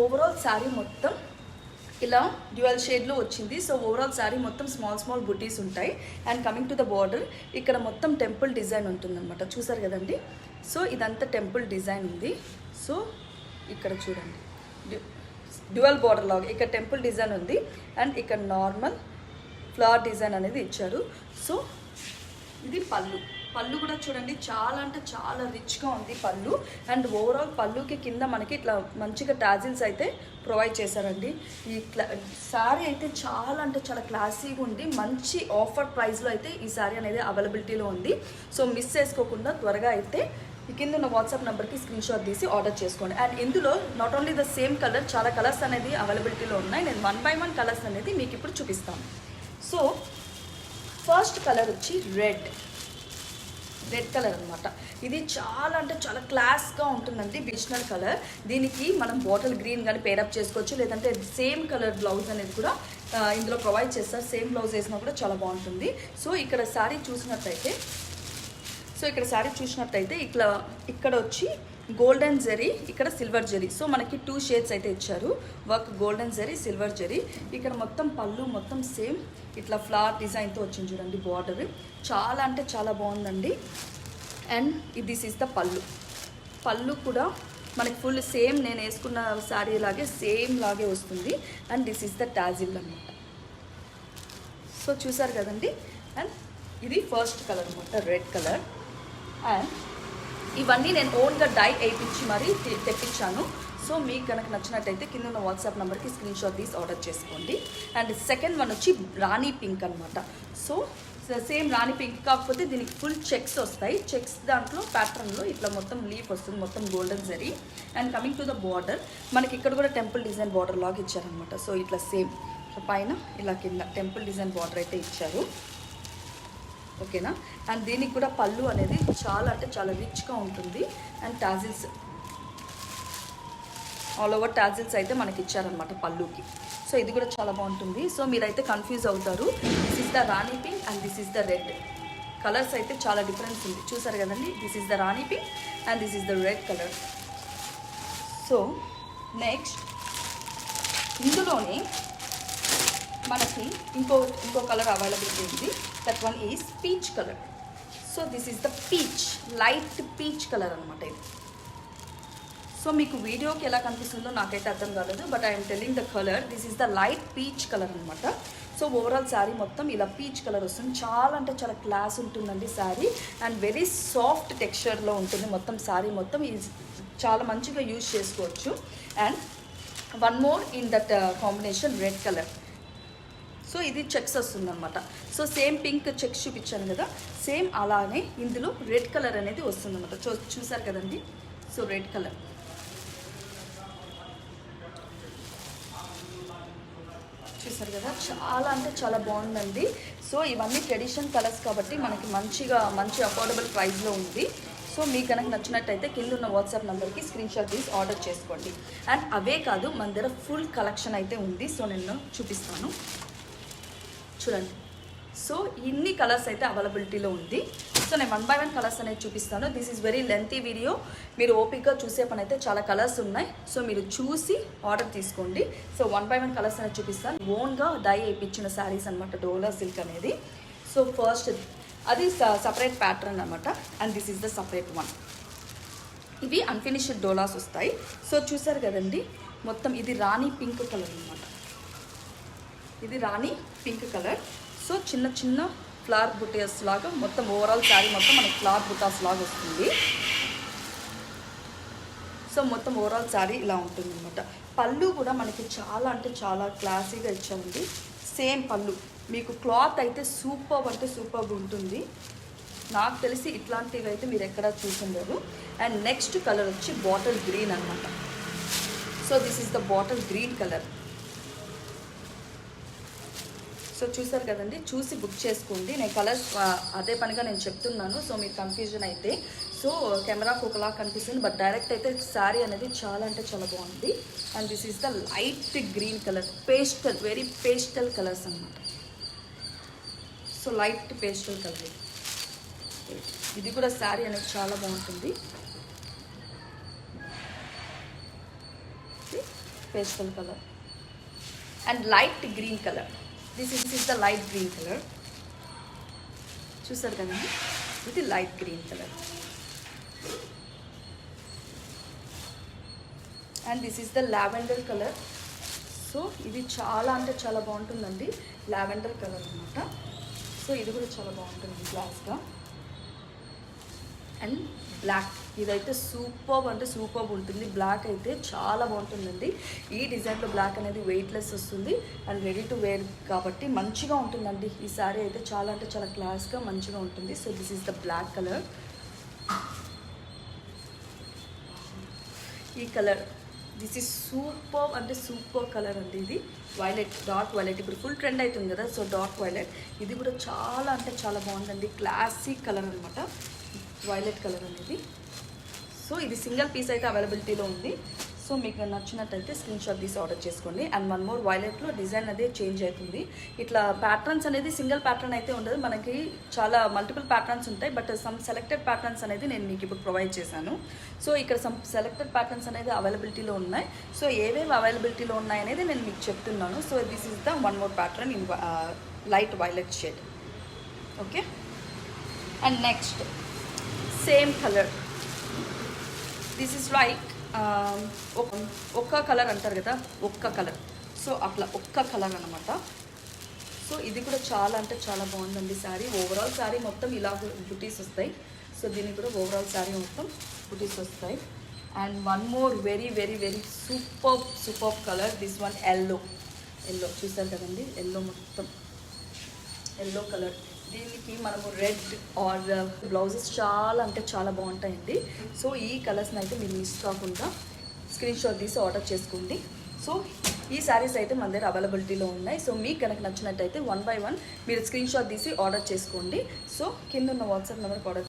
Overall sari మొత్తం ఇలా dual షేడ్లో వచ్చింది. సో ఓవరాల్ శారీ మొత్తం స్మాల్ బుటీస్ ఉంటాయి. And coming to the border, ఇక్కడ మొత్తం టెంపుల్ డిజైన్ ఉంటుందన్నమాట. చూసారు కదండి. సో ఇదంతా టెంపుల్ డిజైన్ ఉంది. సో ఇక్కడ చూడండి, డ్యూయల్ బార్డర్ లాగా ఇక్కడ టెంపుల్ డిజైన్ ఉంది. అండ్ ఇక్కడ నార్మల్ ఫ్లవర్ డిజైన్ అనేది ఇచ్చారు. సో ఇది పళ్ళు కూడా చూడండి, చాలా అంటే చాలా రిచ్గా ఉంది పళ్ళు. అండ్ ఓవరాల్ పళ్ళుకి కింద మనకి ఇట్లా మంచిగా టాజిల్స్ అయితే ప్రొవైడ్ చేశారండి. ఈ శారీ అయితే చాలా అంటే చాలా క్లాసీగా ఉంది. మంచి ఆఫర్ ప్రైస్లో అయితే ఈ శారీ అనేది అవైలబిలిటీలో ఉంది. సో మిస్ చేసుకోకుండా త్వరగా అయితే ఈ కింద ఉన్న వాట్సాప్ నెంబర్కి స్క్రీన్ షాట్ తీసి ఆర్డర్ చేసుకోండి. అండ్ ఇందులో not only the same colour, చాలా కలర్స్ అనేది అవైలబిలిటీలో ఉన్నాయి. నేను 1 by 1 కలర్స్ అనేది మీకు ఇప్పుడు చూపిస్తాను. సో ఫస్ట్ కలర్ వచ్చి రెడ్ కలర్ అనమాట. ఇది చాలా అంటే చాలా క్లాస్గా ఉంటుందండి. Traditional colour. దీనికి మనం బాటిల్ గ్రీన్ కానీ పేరప్ చేసుకోవచ్చు, లేదంటే సేమ్ కలర్ బ్లౌజ్ అనేది కూడా ఇందులో ప్రొవైడ్ చేస్తారు. సేమ్ బ్లౌజ్ వేసినా కూడా చాలా బాగుంటుంది. సో ఇక్కడ శారీ చూసినట్టయితే ఇక్కడ వచ్చి గోల్డెన్ జరీ, ఇక్కడ సిల్వర్ జరీ. సో మనకి 2 షేడ్స్ అయితే ఇచ్చారు. Work golden zari, silver zari. ఇక్కడ మొత్తం పళ్ళు మొత్తం సేమ్ ఇట్లా ఫ్లవర్ డిజైన్తో వచ్చింది చూడండి బార్డర్. చాలా అంటే చాలా బాగుందండి. అండ్ దిస్ ఈస్ ద పళ్ళు కూడా మనకి ఫుల్ సేమ్ నేను వేసుకున్న శారీ లాగే సేమ్ లాగే వస్తుంది. And this is the tassel అనమాట. సో చూసారు కదండి. అండ్ ఇది ఫస్ట్ కలర్ అనమాట, రెడ్ కలర్. అండ్ ఇవన్నీ నేను ఓన్గా డై వేయించి మరీ తెప్పించాను. సో మీకు కనుక నచ్చినట్టయితే కింద ఉన్న వాట్సాప్ నెంబర్కి స్క్రీన్ షాట్ తీసి ఆర్డర్ చేసుకోండి. అండ్ సెకండ్ వన్ వచ్చి రాణి పింక్ అనమాట. సో సేమ్ రాణి పింక్, కాకపోతే దీనికి ఫుల్ చెక్స్ వస్తాయి. చెక్స్ దాంట్లో ప్యాటర్న్లో ఇట్లా మొత్తం లీఫ్ వస్తుంది, మొత్తం golden zari. And coming to the border, మనకి ఇక్కడ కూడా టెంపుల్ డిజైన్ బార్డర్ లాగా ఇచ్చారనమాట. సో ఇట్లా సేమ్ పైన ఇలా కింద టెంపుల్ డిజైన్ బార్డర్ అయితే ఇచ్చారు. ఓకేనా. అండ్ దీనికి కూడా పళ్ళు అనేది చాలా అంటే చాలా రిచ్గా ఉంటుంది. And tassels, all over tassels అయితే మనకి ఇచ్చారనమాట పళ్ళుకి. సో ఇది కూడా చాలా బాగుంటుంది. సో మీరైతే కన్ఫ్యూజ్ అవుతారు. This is the Rani pink and this is the red. Colours అయితే చాలా డిఫరెన్స్ ఉంది. చూసారు కదండి. This is the Rani pink and this is the red colour. So next ఇందులోనే మనకి ఇంకో కలర్ అవైలబిలిటీ ఉంది. That one is peach colour. So this is the peach, light peach colour అనమాట ఇది. సో మీకు వీడియోకి ఎలా కనిపిస్తుందో నాకైతే అర్థం కాలేదు, but I'm telling the colour. This is the light peach colour అనమాట. సో ఓవరాల్ శారీ మొత్తం ఇలా పీచ్ కలర్ వస్తుంది. చాలా అంటే చాలా క్లాస్ ఉంటుందండి శారీ. అండ్ వెరీ సాఫ్ట్ టెక్స్చర్లో ఉంటుంది మొత్తం శారీ మొత్తం. చాలా మంచిగా యూజ్ చేసుకోవచ్చు. And one more in that combination red colour. So ఇది చెక్స్ వస్తుందన్నమాట. సో సేమ్ పింక్ చెక్స్ చూపించాను కదా, సేమ్ అలానే ఇందులో రెడ్ కలర్ అనేది వస్తుందన్నమాట. చూసారు కదండి. సో రెడ్ కలర్ చూసారు కదా, చాలా అంటే చాలా బాగుందండి. సో ఇవన్నీ ట్రెడిషనల్ కలర్స్ కాబట్టి మనకి మంచి అఫోర్డబుల్ ప్రైస్లో ఉంది. సో మీకు కనుక నచ్చినట్టయితే కింద ఉన్న వాట్సాప్ నెంబర్కి స్క్రీన్ షాట్ తీసి ఆర్డర్ చేసుకోండి. అండ్ అవే కాదు, మన దగ్గర ఫుల్ కలెక్షన్ అయితే ఉంది. సో నేను చూపిస్తాను చూడండి. సో ఇన్ని కలర్స్ అయితే అవైలబిలిటీలో ఉంది. సో నేను 1 by 1 కలర్స్ అనేది చూపిస్తాను. This is very lengthy video. మీరు ఓపిక్గా చూసే పని అయితే చాలా కలర్స్ ఉన్నాయి. సో మీరు చూసి ఆర్డర్ తీసుకోండి. సో 1 by 1 కలర్స్ అనేది చూపిస్తాను. ఓన్గా డై వేయించిన శారీస్ అనమాట, డోలా సిల్క్ అనేది. సో ఫస్ట్ అది సపరేట్ ప్యాటర్న్ అనమాట. And this is the separate one. ఇవి అన్ఫినిష్డ్ డోలాస్ వస్తాయి. సో చూసారు కదండి, మొత్తం ఇది రాణి పింక్ కలర్ అనమాట. ఇది రాణి పింక్ కలర్. సో చిన్న ఫ్లవర్ బుటాస్ లాగా మొత్తం ఓవరాల్ శారీ మొత్తం మనకి ఫ్లవర్ బుటాస్ లాగా వస్తుంది. సో మొత్తం ఓవరాల్ శారీ ఇలా ఉంటుంది అనమాట. పళ్ళు కూడా మనకి చాలా అంటే చాలా క్లాసీగా ఇచ్చామండి. సేమ్ పళ్ళు మీకు క్లాత్ అయితే సూపర్ అంటే సూపర్గా ఉంటుంది. నాకు తెలిసి ఇట్లాంటివి అయితే మీరు ఎక్కడా చూసుండరు. అండ్ నెక్స్ట్ కలర్ వచ్చి బాటిల్ గ్రీన్ అనమాట. So this is the bottle green colour. So చూసారు కదండి, చూసి బుక్ చేసుకోండి. నేను కలర్స్ అదే పనిగా నేను చెప్తున్నాను. సో మీరు కన్ఫ్యూజన్ అయితే, సో కెమెరాకు ఒకలా కనిపిస్తుంది, బట్ డైరెక్ట్ అయితే శారీ అనేది చాలా అంటే చాలా బాగుంది. And this is the light green colour, pastel, very pastel colours అనమాట. So light pastel colour. ఇది కూడా శారీ అనేది చాలా బాగుంటుంది. Pastel colour and light green colour. This is the light green colour. చూసారు కదండి, ఇది light green colour. And this is the lavender colour. So ఇది చాలా అంటే చాలా బాగుంటుందండి, లావెండర్ కలర్ అనమాట. సో ఇది కూడా చాలా బాగుంటుంది క్లాస్గా. అండ్ బ్లాక్, ఇదైతే సూపర్బ్ అంటే సూపర్బ్ ఉంటుంది. బ్లాక్ అయితే చాలా బాగుంటుందండి. ఈ డిజైన్లో బ్లాక్ అనేది వెయిట్లెస్ వస్తుంది అండ్ రెడీ టు వేర్ కాబట్టి మంచిగా ఉంటుందండి. ఈ సారీ అయితే చాలా అంటే చాలా క్లాస్గా మంచిగా ఉంటుంది. So this is the black colour. ఈ కలర్, దిస్ ఈజ్ సూపర్ అంటే సూపర్ కలర్ అండి. ఇది వైలెట్, డార్క్ వైలెట్, ఇప్పుడు ఫుల్ ట్రెండ్ అవుతుంది కదా, సో డార్క్ వైలెట్. ఇది కూడా చాలా అంటే చాలా బాగుందండి, క్లాసిక్ కలర్ అనమాట వైలెట్ కలర్ అనేది. సో ఇది సింగిల్ పీస్ అయితే అవైలబిలిటీలో ఉంది. సో మీకు నచ్చినట్టయితే స్క్రీన్ షాట్ తీసి ఆర్డర్ చేసుకోండి. అండ్ వన్ మోర్, వైలెట్లో డిజైన్ అదే చేంజ్ అవుతుంది. ఇట్లా ప్యాటర్న్స్ అనేది సింగిల్ ప్యాటర్న్ అయితే ఉండదు, మనకి చాలా మల్టిపుల్ ప్యాటర్న్స్ ఉంటాయి. బట్ సమ్ సెలెక్టెడ్ ప్యాటర్న్స్ అనేది నేను మీకు ఇప్పుడు ప్రొవైడ్ చేశాను. సో ఇక్కడ సమ్ సెలెక్టెడ్ ప్యాటర్న్స్ అనేది అవైలబిలిటీలో ఉన్నాయి. సో ఏవేవి అవైలబిలిటీలో ఉన్నాయి అనేది నేను మీకు చెప్తున్నాను. So this is the one more pattern in light violet shade. Okay, and next same colour. This is like ఒక్క కలర్ అంటారు కదా, ఒక్క కలర్. సో అట్లా ఒక్క కలర్ అనమాట. సో ఇది కూడా చాలా అంటే చాలా బాగుందండి శారీ. ఓవరాల్ శారీ మొత్తం ఇలా బుటీస్ వస్తాయి. సో దీనికి కూడా ఓవరాల్ శారీ మొత్తం బుటీస్ వస్తాయి. And one more very very very super colour, this one yellow. చూసారు కదండి, ఎల్లో మొత్తం ఎల్లో కలర్. దీనికి మనము రెడ్ ఆర్ బ్లౌజెస్ చాలా అంటే చాలా బాగుంటాయండి. సో ఈ కలర్స్ని అయితే మీరు మిస్ కాకుండా స్క్రీన్ షాట్ తీసి ఆర్డర్ చేసుకోండి. సో ఈ శారీస్ అయితే మన దగ్గర అవైలబిలిటీలో ఉన్నాయి. సో మీకు కనుక నచ్చినట్టయితే 1 by 1 మీరు స్క్రీన్ షాట్ తీసి ఆర్డర్ చేసుకోండి. సో కింద ఉన్న వాట్సాప్ నెంబర్కి ఆర్డర్